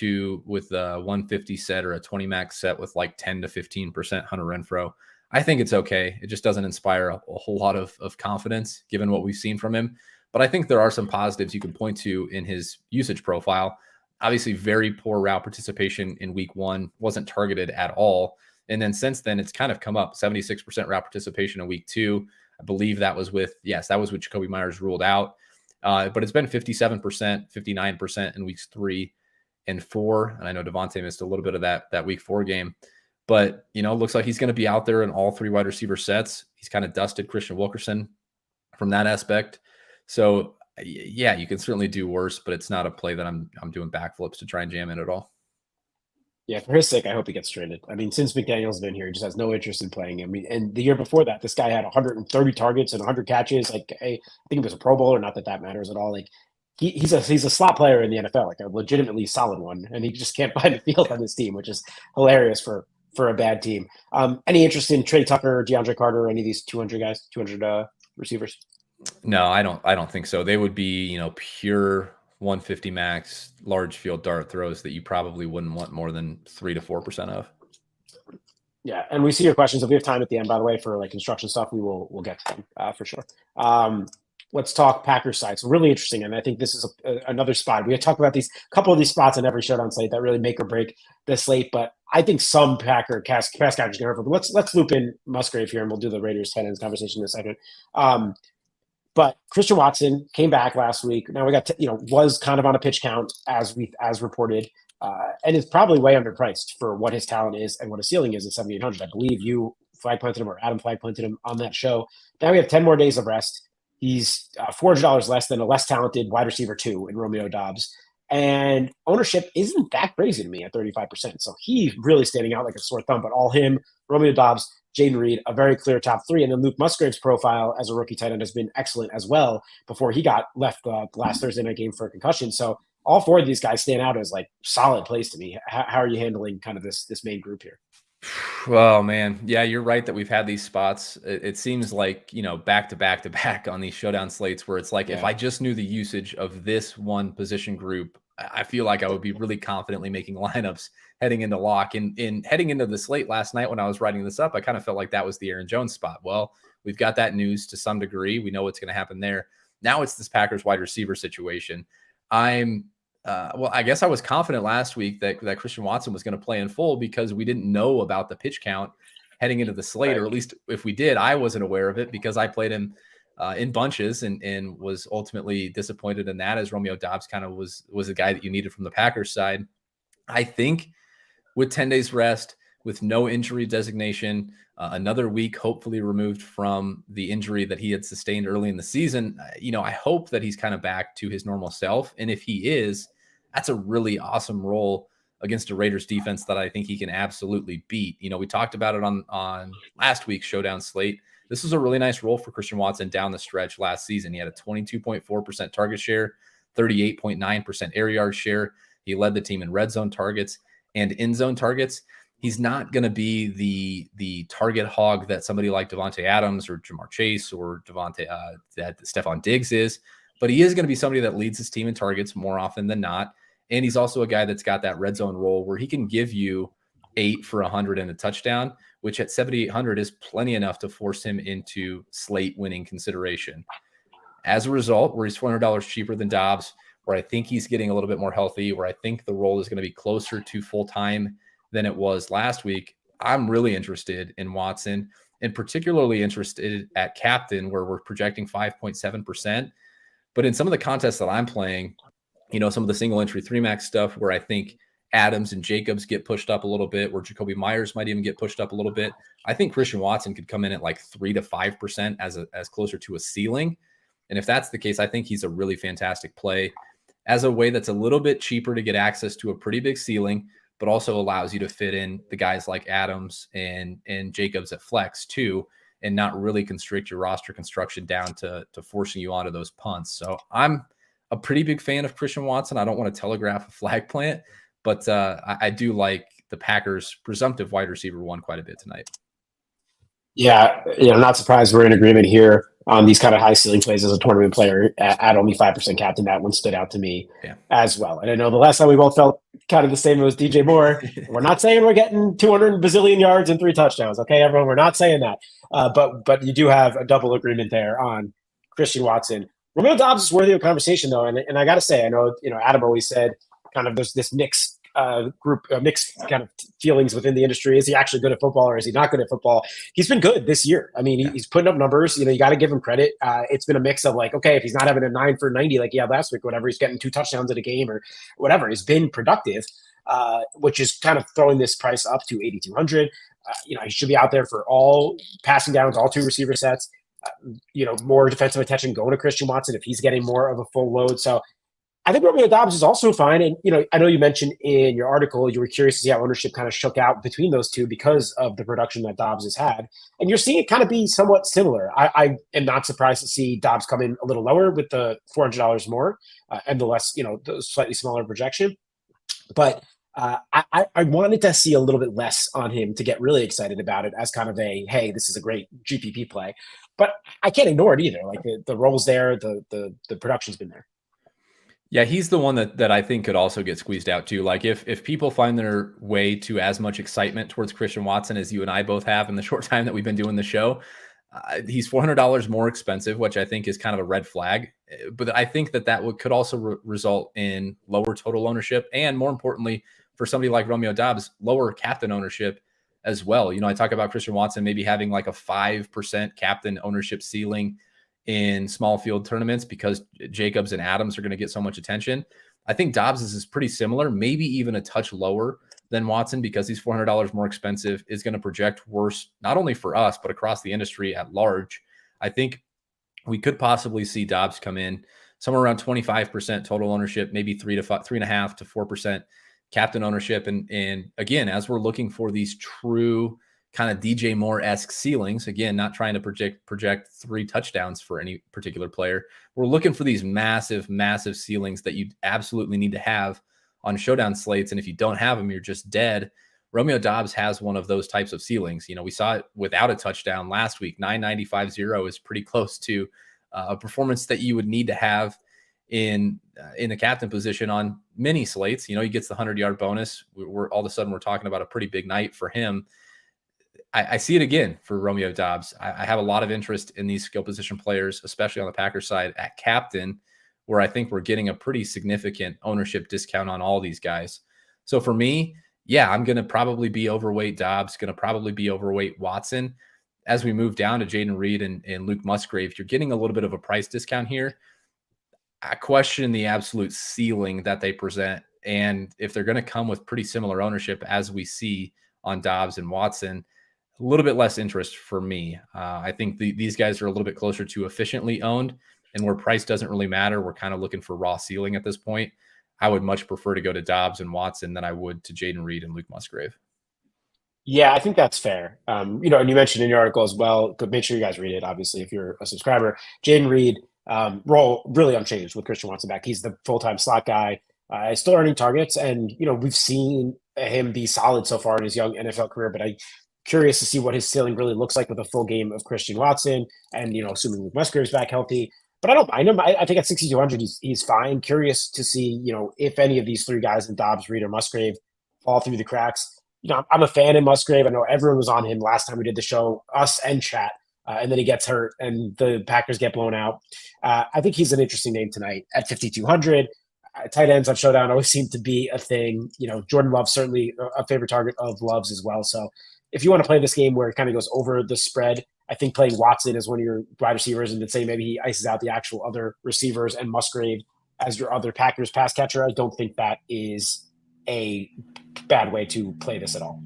with a 150 set or a 20 max set with like 10 to 15% Hunter Renfro, I think it's okay. It just doesn't inspire a whole lot of confidence given what we've seen from him. But I think there are some positives you can point to in his usage profile. Obviously, very poor route participation in week 1, wasn't targeted at all. And then since then, it's kind of come up 76% route participation in week 2. I believe that was with Jacoby Myers ruled out. But it's been 57%, 59% in weeks 3 and 4. And I know Devontae missed a little bit of that week 4 game. But, looks like he's going to be out there in all 3 wide receiver sets. He's kind of dusted Christian Wilkerson from that aspect. So, yeah, you can certainly do worse, but it's not a play that I'm doing backflips to try and jam in at all. Yeah, for his sake, I hope he gets traded. I mean, since McDaniel's been here, he just has no interest in playing him. And the year before that, this guy had 130 targets and 100 catches. Like, I think he was a Pro Bowler. Not that matters at all. Like, he's a slot player in the NFL, like a legitimately solid one, and he just can't find the field on this team, which is hilarious for a bad team. Any interest in Trey Tucker, DeAndre Carter, or any of these 200 guys, 200 receivers? No, I don't think so. They would be, pure 150 max large field dart throws that you probably wouldn't want more than 3 to 4% of. Yeah, and we see your questions. If we have time at the end, by the way, for like construction stuff, we'll get to them for sure. Let's talk Packers side. It's really interesting, and I think this is another spot. We talk about these couple of these spots on every Showdown slate that really make or break the slate. But I think some Packer pass catchers can hurt. But let's loop in Musgrave here, and we'll do the Raiders tight ends conversation in a second. But Christian Watson came back last week. Now we got was kind of on a pitch count as reported, and is probably way underpriced for what his talent is and what his ceiling is at 7,800. I believe you flag planted him or Adam flag planted him on that show. Now we have 10 more days of rest. He's $400 less than a less talented wide receiver 2 in Romeo Doubs. And ownership isn't that crazy to me at 35%. So he's really standing out like a sore thumb. But all him, Romeo Doubs, Jaden Reed, a very clear top 3. And then Luke Musgrave's profile as a rookie tight end has been excellent as well before he got left the last Thursday night game for a concussion. So all 4 of these guys stand out as like solid plays to me. How are you handling kind of this main group here? Well, man, yeah, you're right that we've had these spots. It seems like, back to back on these Showdown slates where it's like, if I just knew the usage of this one position group, I feel like I would be really confidently making lineups heading into lock. In heading into the slate last night when I was writing this up, I kind of felt like that was the Aaron Jones spot. Well, we've got that news to some degree. We know what's going to happen there. Now it's this Packers wide receiver situation. I guess I was confident last week that Christian Watson was going to play in full because we didn't know about the pitch count heading into the slate, or at least if we did, I wasn't aware of it because I played him in bunches and was ultimately disappointed in that, as Romeo Doubs kind of was the guy that you needed from the Packers side. I think with 10 days rest, with no injury designation, another week hopefully removed from the injury that he had sustained early in the season, I hope that he's kind of back to his normal self. And if he is, that's a really awesome role against a Raiders defense that I think he can absolutely beat. We talked about it on last week's Showdown slate. This was a really nice role for Christian Watson down the stretch last season. He had a 22.4% target share, 38.9% air yard share. He led the team in red zone targets and in zone targets. He's not going to be the target hog that somebody like Devontae Adams or Jamar Chase or that Stephon Diggs is, but he is going to be somebody that leads his team in targets more often than not. And he's also a guy that's got that red zone role where he can give you 8 for 100 and a touchdown, which at 7,800 is plenty enough to force him into slate winning consideration. As a result, where he's $400 cheaper than Doubs, where I think he's getting a little bit more healthy, where I think the role is going to be closer to full-time than it was last week, I'm really interested in Watson, and particularly interested at captain, where we're projecting 5.7%. But in some of the contests that I'm playing, some of the single entry 3 max stuff where I think Adams and Jacobs get pushed up a little bit, where Jacoby Myers might even get pushed up a little bit. I think Christian Watson could come in at like 3 to 5% as closer to a ceiling. And if that's the case, I think he's a really fantastic play as a way that's a little bit cheaper to get access to a pretty big ceiling, but also allows you to fit in the guys like Adams and Jacobs at flex too, and not really constrict your roster construction down to forcing you onto those punts. So I'm a pretty big fan of Christian Watson. I don't want to telegraph a flag plant, but I do like the Packers' presumptive wide receiver one quite a bit tonight. Yeah, not surprised we're in agreement here on these kind of high ceiling plays as a tournament player at only 5% captain. That one stood out to me as well. And I know the last time we both felt kind of the same, it was DJ Moore. We're not saying we're getting 200 bazillion yards and 3 touchdowns. Okay, everyone, we're not saying that. But you do have a double agreement there on Christian Watson. Romeo Doubs is worthy of conversation, though. And I got to say, I know, Adam always said kind of there's this mixed mixed kind of feelings within the industry. Is he actually good at football or is he not good at football? He's been good this year. I mean, he's putting up numbers. You got to give him credit. It's been a mix of like, okay, if he's not having a 9 for 90 like he had last week, whatever, he's getting 2 touchdowns in a game or whatever. He's been productive, which is kind of throwing this price up to 8,200. He should be out there for all passing downs, all 2 receiver sets. More defensive attention going to Christian Watson if he's getting more of a full load. So I think Romeo Doubs is also fine. And, I know you mentioned in your article, you were curious to see how ownership kind of shook out between those two because of the production that Doubs has had. And you're seeing it kind of be somewhat similar. I am not surprised to see Doubs come in a little lower with the $400 more and the less, the slightly smaller projection. But I wanted to see a little bit less on him to get really excited about it as kind of a, hey, this is a great GPP play. But I can't ignore it either. Like the role's there, the production's been there. Yeah, he's the one that I think could also get squeezed out too. Like if people find their way to as much excitement towards Christian Watson as you and I both have in the short time that we've been doing the show, he's $400 more expensive, which I think is kind of a red flag. But I think that could also result in lower total ownership and, more importantly, for somebody like Romeo Doubs, lower captain ownership as well. I talk about Christian Watson maybe having like a 5% captain ownership ceiling in small field tournaments because Jacobs and Adams are going to get so much attention. I think Doubs is pretty similar, maybe even a touch lower than Watson because he's $400 more expensive, is going to project worse, not only for us, but across the industry at large. I think we could possibly see Doubs come in somewhere around 25% total ownership, maybe 3.5 to 4% captain ownership. And again, as we're looking for these true kind of DJ Moore-esque ceilings, again, not trying to project 3 touchdowns for any particular player. We're looking for these massive, massive ceilings that you absolutely need to have on showdown slates. And if you don't have them, you're just dead. Romeo Doubs has one of those types of ceilings. We saw it without a touchdown last week. 995.0 is pretty close to a performance that you would need to have in the captain position on many slates. He gets the 100-yard bonus. We're all of a sudden we're talking about a pretty big night for him. I see it again for Romeo Doubs. I have a lot of interest in these skill position players, especially on the Packers side at captain, where I think we're getting a pretty significant ownership discount on all these guys. So for me, yeah, I'm going to probably be overweight Doubs, going to probably be overweight Watson. As we move down to Jaden Reed and Luke Musgrave, you're getting a little bit of a price discount here. I question the absolute ceiling that they present. And if they're going to come with pretty similar ownership as we see on Doubs and Watson, a little bit less interest for me. I think these guys are a little bit closer to efficiently owned, and where price doesn't really matter. We're kind of looking for raw ceiling at this point. I would much prefer to go to Doubs and Watson than I would to Jaden Reed and Luke Musgrave. Yeah, I think that's fair. And you mentioned in your article as well, but make sure you guys read it, obviously, if you're a subscriber. Jaden Reed, role really unchanged with Christian Watson back. He's the full-time slot guy. Still earning targets, and, we've seen him be solid so far in his young NFL career, but I'm curious to see what his ceiling really looks like with a full game of Christian Watson and, assuming Luke Musgrave's back healthy. But I don't mind him. I think at 6,200, he's fine. Curious to see, if any of these 3 guys in Doubs, Reed, or Musgrave fall through the cracks. I'm a fan of Musgrave. I know everyone was on him last time we did the show, us and chat, and then he gets hurt and the Packers get blown out. I think he's an interesting name tonight at 5,200. Tight ends on Showdown always seem to be a thing. Jordan Love's certainly a favorite target of Love's as well. So if you want to play this game where it kind of goes over the spread, I think playing Watson as one of your wide receivers and then say maybe he ices out the actual other receivers and Musgrave as your other Packers pass catcher, I don't think that is a bad way to play this at all.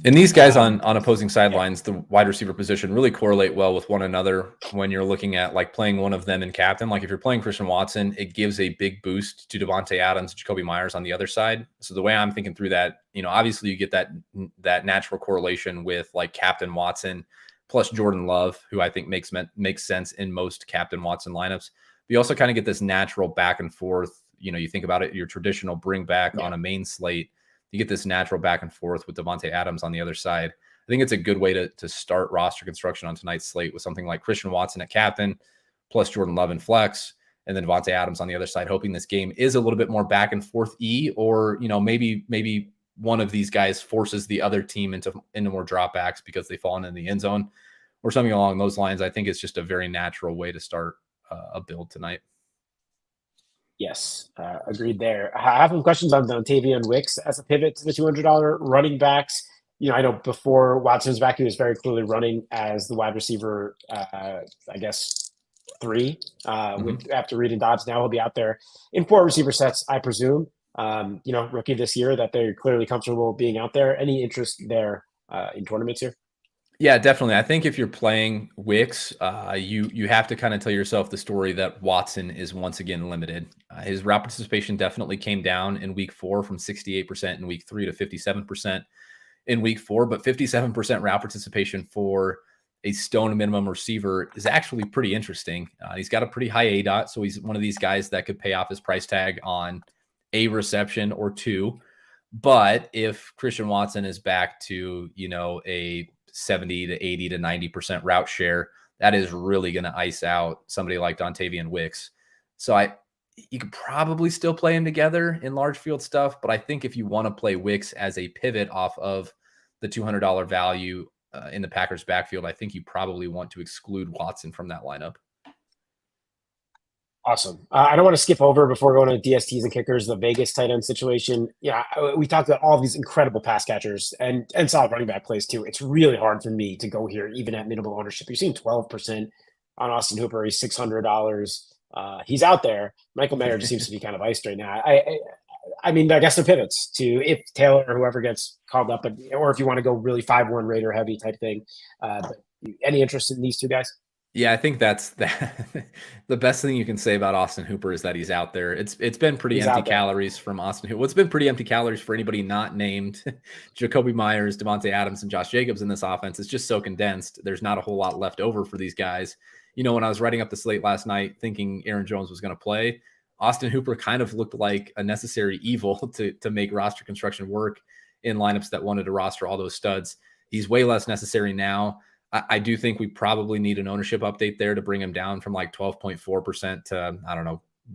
And these guys on opposing sidelines, yeah. the wide receiver position, really correlate well with one another when you're looking at like playing one of them in captain. Like if you're playing Christian Watson, it gives a big boost to Devontae Adams, Jacoby Myers on the other side. So the way I'm thinking through that, obviously you get that natural correlation with like Captain Watson plus Jordan Love, who I think makes sense in most Captain Watson lineups. But you also kind of get this natural back and forth. You think about it, your traditional bring back on a main slate. You get this natural back and forth with Devontae Adams on the other side. I think it's a good way to start roster construction on tonight's slate with something like Christian Watson at captain, plus Jordan Love and flex, and then Devontae Adams on the other side, hoping this game is a little bit more back and forth or maybe one of these guys forces the other team into more dropbacks because they've fallen in the end zone or something along those lines. I think it's just a very natural way to start a build tonight. Yes, agreed there. I have some questions on Dontavian Wicks as a pivot to the $200 running backs. I know before Watson was back, he was very clearly running as the wide receiver, I guess, 3. After Reed and Dobbs, now he'll be out there in 4 receiver sets, I presume. Rookie this year, that they're clearly comfortable being out there. Any interest there in tournaments here? Yeah, definitely. I think if you're playing Wicks, you have to kind of tell yourself the story that Watson is once again limited. His route participation definitely came down in week 4 from 68% in week 3 to 57% in week 4, but 57% route participation for a stone minimum receiver is actually pretty interesting. He's got a pretty high ADOT, so he's one of these guys that could pay off his price tag on a reception or 2. But if Christian Watson is back to, a 70 to 80 to 90% route share, that is really going to ice out somebody like Dontavian Wicks. So you could probably still play him together in large field stuff, but I think if you want to play Wicks as a pivot off of the $200 value in the Packers backfield, I think you probably want to exclude Watson from that lineup. Awesome. I don't want to skip over before going to DSTs and kickers, the Vegas tight end situation. Yeah, we talked about all these incredible pass catchers and solid running back plays too. It's really hard for me to go here, even at minimal ownership. You're seeing 12% on Austin Hooper. He's $600. He's out there. Michael Mayer just seems to be kind of iced right now. I mean, I guess they're pivots to if Taylor or whoever gets called up, or if you want to go really 5-1 Raider heavy type thing. But any interest in these two guys? Yeah, I think that's the best thing you can say about Austin Hooper is that he's out there. It's been pretty empty calories from Austin Hooper. Well, it's been pretty empty calories for anybody not named Jacoby Myers, Devontae Adams, and Josh Jacobs in this offense. It's just so condensed. There's not a whole lot left over for these guys. When I was writing up the slate last night thinking Aaron Jones was going to play, Austin Hooper kind of looked like a necessary evil to make roster construction work in lineups that wanted to roster all those studs. He's way less necessary now. I do think we probably need an ownership update there to bring him down from like 12.4% to,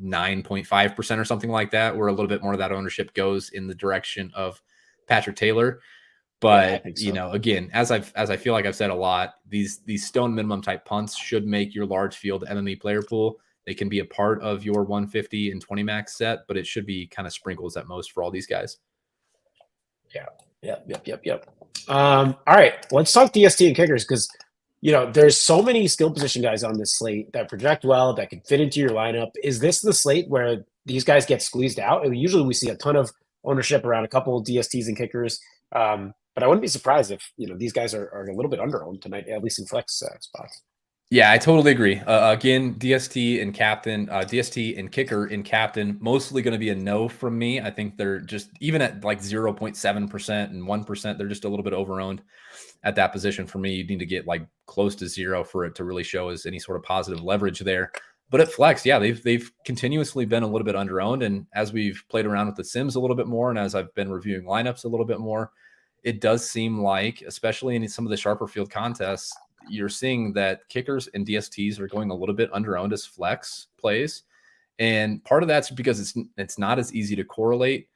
9.5% or something like that, where a little bit more of that ownership goes in the direction of Patrick Taylor. But, again, as I feel like I've said a lot, these stone minimum type punts should make your large field MME player pool. They can be a part of your 150 and 20 max set, but it should be kind of sprinkles at most for all these guys. Yeah. Yep. All right, let's talk DST and kickers because there's so many skill position guys on this slate that project well, that can fit into your lineup. Is this the slate where these guys get squeezed out? And usually we see a ton of ownership around a couple of DSTs and kickers, but I wouldn't be surprised if these guys are a little bit under-owned tonight, at least in flex spots. Yeah, I totally agree. Again, DST and captain, DST and kicker in captain, mostly going to be a no from me. I think they're just, even at like 0.7% and 1%, they're just a little bit overowned at that position for me. You need to get like close to 0 for it to really show as any sort of positive leverage there. But at flex, yeah, they've continuously been a little bit underowned. And as we've played around with the sims a little bit more, and as I've been reviewing lineups a little bit more, it does seem like, especially in some of the sharper field contests, you're seeing that kickers and DSTs are going a little bit underowned as flex plays. And part of that's because it's not as easy to correlate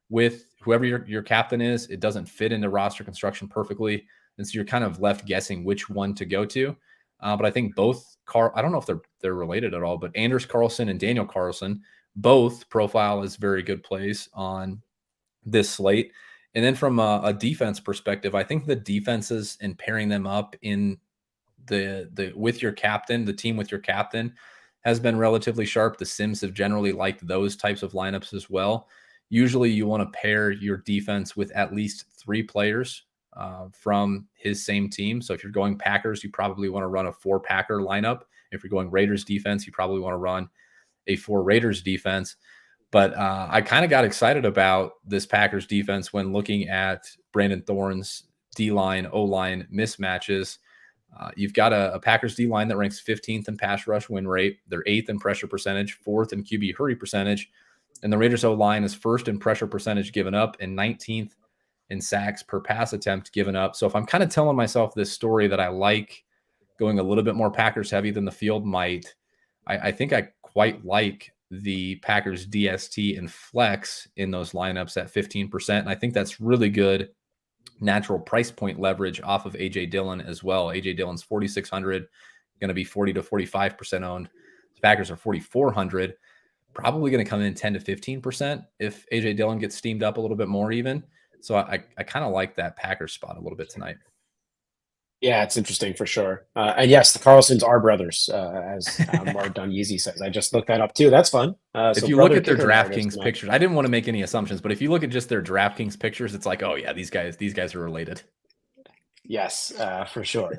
with whoever your captain is. It doesn't fit into roster construction perfectly. And so you're kind of left guessing which one to go to. But I think both I don't know if they're related at all, but Anders Carlson and Daniel Carlson both profile as very good plays on this slate. And then from a defense perspective, I think the defenses and pairing them up in the with your captain, the team with your captain, has been relatively sharp. The sims have generally liked those types of lineups as well. Usually you want to pair your defense with at least 3 players from his same team. So if you're going Packers, you probably want to run a 4 Packer lineup. If you're going Raiders defense, you probably want to run a 4 Raiders defense. But I kind of got excited about this Packers defense when looking at Brandon Thorne's D-line, O-line mismatches. You've got a Packers D-line that ranks 15th in pass rush win rate. They're 8th in pressure percentage, 4th in QB hurry percentage. And the Raiders O-line is 1st in pressure percentage given up and 19th in sacks per pass attempt given up. So if I'm kind of telling myself this story that I like going a little bit more Packers heavy than the field might, I think I quite like the Packers DST and flex in those lineups at 15%. And I think that's really good natural price point leverage off of AJ Dillon as well. AJ Dillon's 4,600, going to be 40 to 45% owned. The Packers are 4,400, probably going to come in 10 to 15% if AJ Dillon gets steamed up a little bit more even. So I kind of like that Packers spot a little bit tonight. Yeah, it's interesting for sure. And yes, the Carlsons are brothers, as Mark Dunyeezy says. I just looked that up too. That's fun. If you look at their DraftKings pictures, I didn't want to make any assumptions, but if you look at just their DraftKings pictures, it's like, oh yeah, these guys are related. Yes, for sure.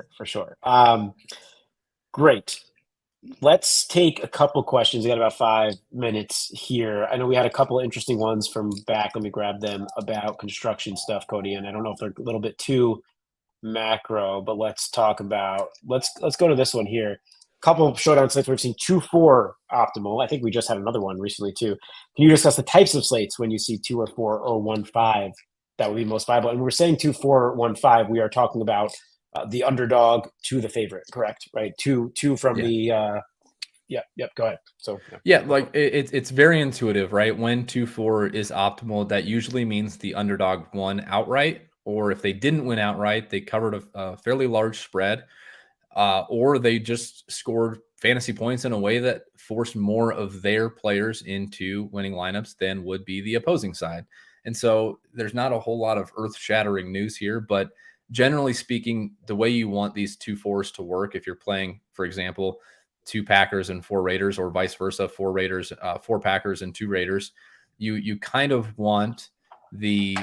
Great. Let's take a couple questions. We got about 5 minutes here. I know we had a couple of interesting ones from back. Let me grab them about construction stuff, Cody. And I don't know if they're a little bit too macro, but let's talk about let's go to this one here. A couple of showdown slates we've seen 2-4 optimal. I think we just had another one recently too. Can you discuss the types of slates when you see 2 or 4 or 1-5 that would be most viable? And we're saying 2-4, 1-5. We are talking about the underdog to the favorite, correct? Right? Two from the Yep. Go ahead. So like it's very intuitive, right? When 2-4 is optimal, that usually means the underdog won outright, or if they didn't win outright, they covered a fairly large spread, or they just scored fantasy points in a way that forced more of their players into winning lineups than would be the opposing side. And so there's not a whole lot of earth-shattering news here, but generally speaking, the way you want these 2-4s to work, if you're playing, for example, 2 Packers and 4 Raiders, or vice versa, 4 Raiders, 4 Packers and 2 Raiders, you kind of want the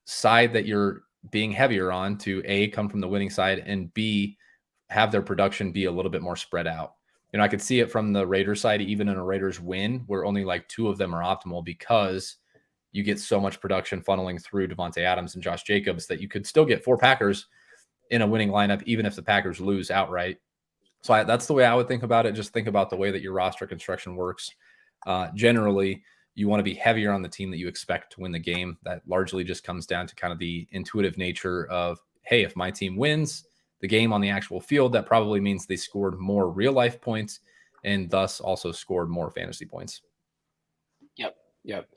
side that you're being heavier on to A, come from the winning side, and B, have their production be a little bit more spread out. I could see it from the Raiders side, even in a Raiders win, where only like 2 of them are optimal, because you get so much production funneling through Devontae Adams and Josh Jacobs that you could still get 4 Packers in a winning lineup, even if the Packers lose outright. So that's the way I would think about it. Just think about the way that your roster construction works. Generally, you want to be heavier on the team that you expect to win the game. That largely just comes down to kind of the intuitive nature of, hey, if my team wins the game on the actual field, that probably means they scored more real life points and thus also scored more fantasy points. Yep.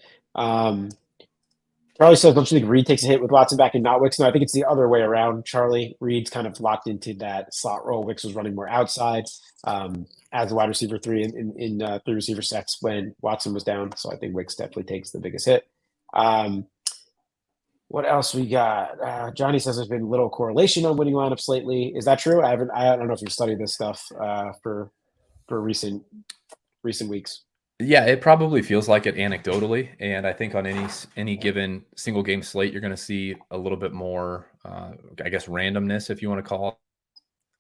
Charlie says, don't you think Reed takes a hit with Watson back in, not Wicks? No, I think it's the other way around, Charlie. Reed's kind of locked into that slot role. Wicks was running more outside as a wide receiver 3 in 3 receiver sets when Watson was down. So I think Wicks definitely takes the biggest hit. What else we got? Johnny says there's been little correlation on winning lineups lately. Is that true? I don't know if you've studied this stuff for recent weeks. Yeah, it probably feels like it anecdotally, and I think on any given single game slate, you're going to see a little bit more, I guess, randomness, if you want to call it.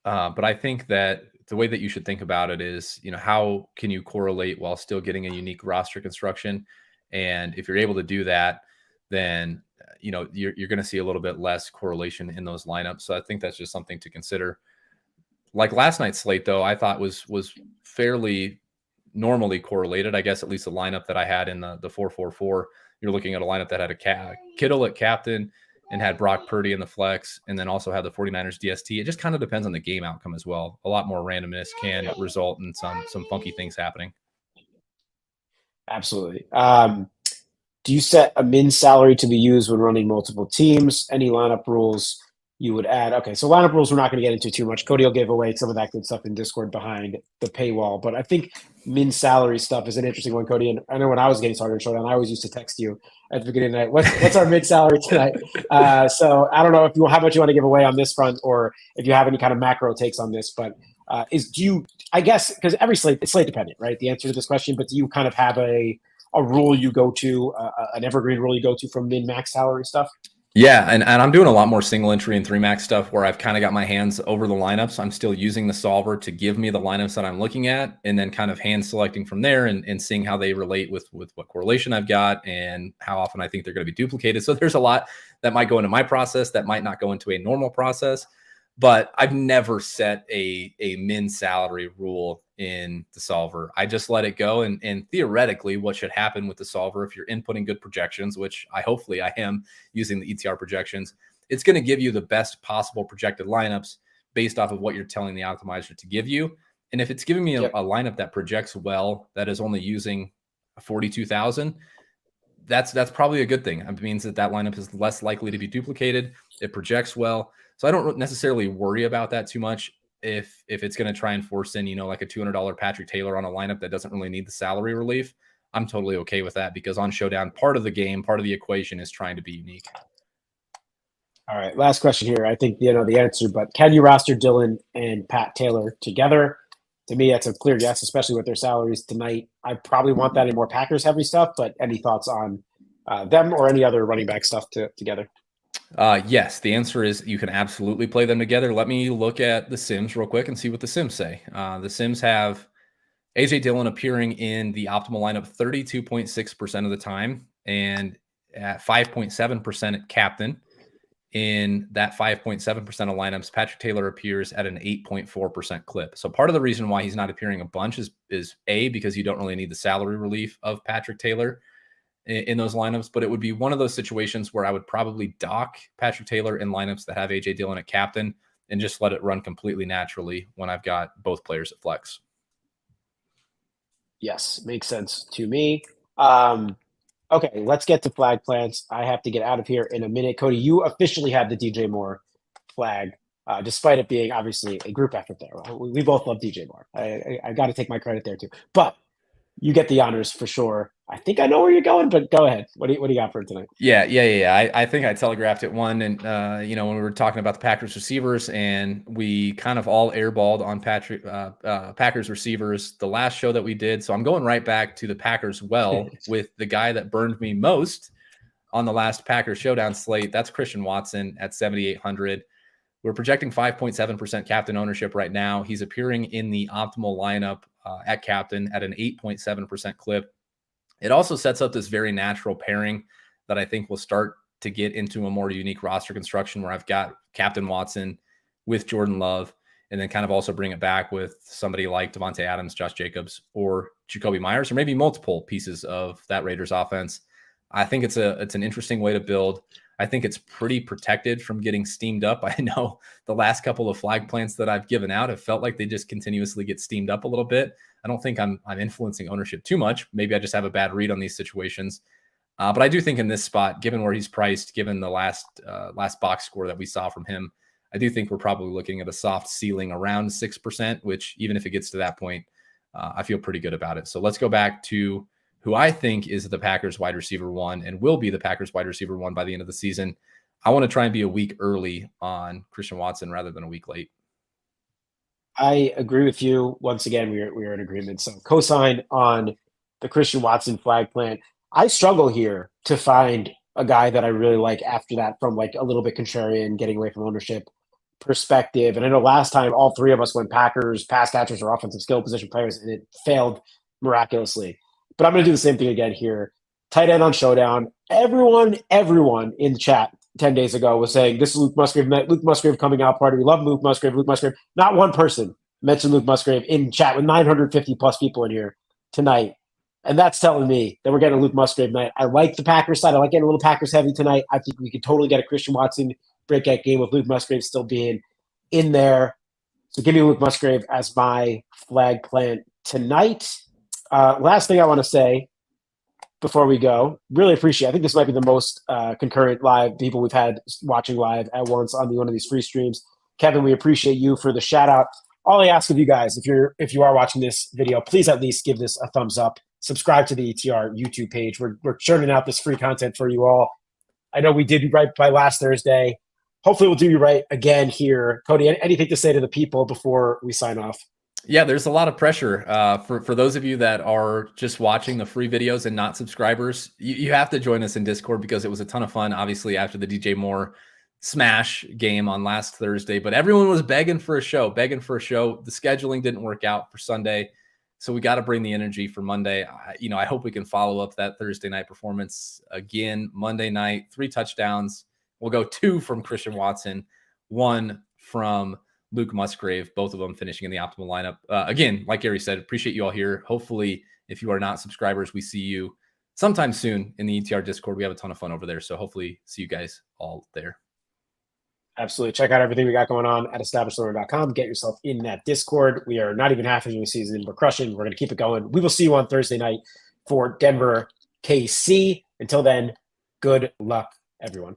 But I think that the way that you should think about it is, how can you correlate while still getting a unique roster construction? And if you're able to do that, then you're going to see a little bit less correlation in those lineups. So I think that's just something to consider. Like last night's slate, though, I thought was fairly normally correlated. I guess at least the lineup that I had in the 4-4-4, you're looking at a lineup that had a Kittle at captain and had Brock Purdy in the flex, and then also had the 49ers DST. It just kind of depends on the game outcome as well. A lot more randomness can result in some funky things happening. Absolutely. Do you set a min salary to be used when running multiple teams? Any lineup rules you would add? Okay, so lineup rules we're not going to get into too much. Cody will give away some of that good stuff in Discord behind the paywall, but I think min salary stuff is an interesting one, Cody. And I know when I was getting started in Showdown, I always used to text you at the beginning of the night, what's our mid salary tonight? So I don't know how much you want to give away on this front, or if you have any kind of macro takes on this, but I guess, because every slate, it's slate dependent, right? The answer to this question, but do you kind of have a a rule you go to, an evergreen rule you go to from min-max salary stuff? Yeah, and I'm doing a lot more single entry and 3-max stuff where I've kind of got my hands over the lineups. I'm still using the solver to give me the lineups that I'm looking at, and then kind of hand selecting from there and seeing how they relate with what correlation I've got and how often I think they're going to be duplicated. So there's a lot that might go into my process that might not go into a normal process. But I've never set a min salary rule in the solver. I just let it go. And theoretically, what should happen with the solver, if you're inputting good projections, which hopefully I am using the ETR projections, it's going to give you the best possible projected lineups based off of what you're telling the optimizer to give you. And if it's giving me a lineup that projects well, that is only using 42,000, that's probably a good thing. It means that lineup is less likely to be duplicated. It projects well. So I don't necessarily worry about that too much if it's going to try and force in, like a $200 Patrick Taylor on a lineup that doesn't really need the salary relief. I'm totally okay with that because on Showdown, part of the game, part of the equation is trying to be unique. All right, last question here. I think you know the answer, but can you roster Dylan and Pat Taylor together? To me, that's a clear yes, especially with their salaries tonight. I probably want that in more Packers heavy stuff, but any thoughts on them or any other running back stuff together? Yes, the answer is you can absolutely play them together. Let me look at the Sims real quick and see what the Sims say. The Sims have AJ Dillon appearing in the optimal lineup 32.6% of the time and at 5.7% at captain. In that 5.7% of lineups, Patrick Taylor appears at an 8.4% clip. So part of the reason why he's not appearing a bunch is A, because you don't really need the salary relief of Patrick Taylor in those lineups, but it would be one of those situations where I would probably dock Patrick Taylor in lineups that have AJ Dillon at captain and just let it run completely naturally when I've got both players at flex. Yes, makes sense to me. Okay, let's get to flag plants. I have to get out of here in a minute. Cody, you officially had the DJ Moore flag, despite it being obviously a group effort there. We both love DJ Moore. I got to take my credit there too. But you get the honors for sure. I think I know where you're going, but go ahead. What do you got for tonight? Yeah. I think I telegraphed it one, and when we were talking about the Packers receivers, and we kind of all airballed on Packers receivers the last show that we did. So I'm going right back to the Packers with the guy that burned me most on the last Packers Showdown slate. That's Christian Watson at 7,800. We're projecting 5.7% captain ownership right now. He's appearing in the optimal lineup at captain at an 8.7% clip. It also sets up this very natural pairing that I think will start to get into a more unique roster construction where I've got Captain Watson with Jordan Love, and then kind of also bring it back with somebody like Devontae Adams, Josh Jacobs, or Jacoby Myers, or maybe multiple pieces of that Raiders offense. I think it's an interesting way to build. I think it's pretty protected from getting steamed up. I know the last couple of flag plants that I've given out have felt like they just continuously get steamed up a little bit. I don't think I'm influencing ownership too much. Maybe I just have a bad read on these situations. But I do think in this spot, given where he's priced, given the last box score that we saw from him, I do think we're probably looking at a soft ceiling around 6%, which even if it gets to that point, I feel pretty good about it. So let's go back to who I think is the Packers wide receiver one and will be the Packers wide receiver one by the end of the season. I want to try and be a week early on Christian Watson rather than a week late. I agree with you. Once again, we are in agreement. So cosign on the Christian Watson flag plant. I struggle here to find a guy that I really like after that from like a little bit contrarian, getting away from ownership perspective. And I know last time all three of us went Packers, pass catchers, or offensive skill position players, and it failed miraculously. But I'm going to do the same thing again here. Tight end on Showdown. Everyone in the chat 10 days ago was saying, this is Luke Musgrave. Luke Musgrave coming out party. We love Luke Musgrave. Not one person mentioned Luke Musgrave in chat with 950 plus people in here tonight. And that's telling me that we're getting a Luke Musgrave night. I like the Packers side. I like getting a little Packers heavy tonight. I think we could totally get a Christian Watson breakout game with Luke Musgrave still being in there. So give me Luke Musgrave as my flag plant tonight. Last thing I want to say before we go, really appreciate, I think this might be the most concurrent live people we've had watching live at once on one of these free streams. Kevin, we appreciate you for the shout out. All I ask of you guys, if you are watching this video, please at least give this a thumbs up. Subscribe to the ETR YouTube page. We're churning out this free content for you all. I know we did you right by last Thursday. Hopefully we'll do you right again here. Cody, anything to say to the people before we sign off? Yeah, there's a lot of pressure for those of you that are just watching the free videos and not subscribers. You have to join us in Discord because it was a ton of fun, obviously, after the DJ Moore smash game on last Thursday. But everyone was begging for a show. The scheduling didn't work out for Sunday. So we got to bring the energy for Monday. I hope we can follow up that Thursday night performance again. Monday night, 3 touchdowns. We'll go 2 from Christian Watson, 1 from Luke Musgrave, both of them finishing in the optimal lineup. Again, like Gary said, appreciate you all here. Hopefully, if you are not subscribers, we see you sometime soon in the ETR Discord. We have a ton of fun over there. So hopefully see you guys all there. Absolutely. Check out everything we got going on at establishlearner.com. Get yourself in that Discord. We are not even half into the season. We're crushing. We're going to keep it going. We will see you on Thursday night for Denver KC. Until then, good luck, everyone.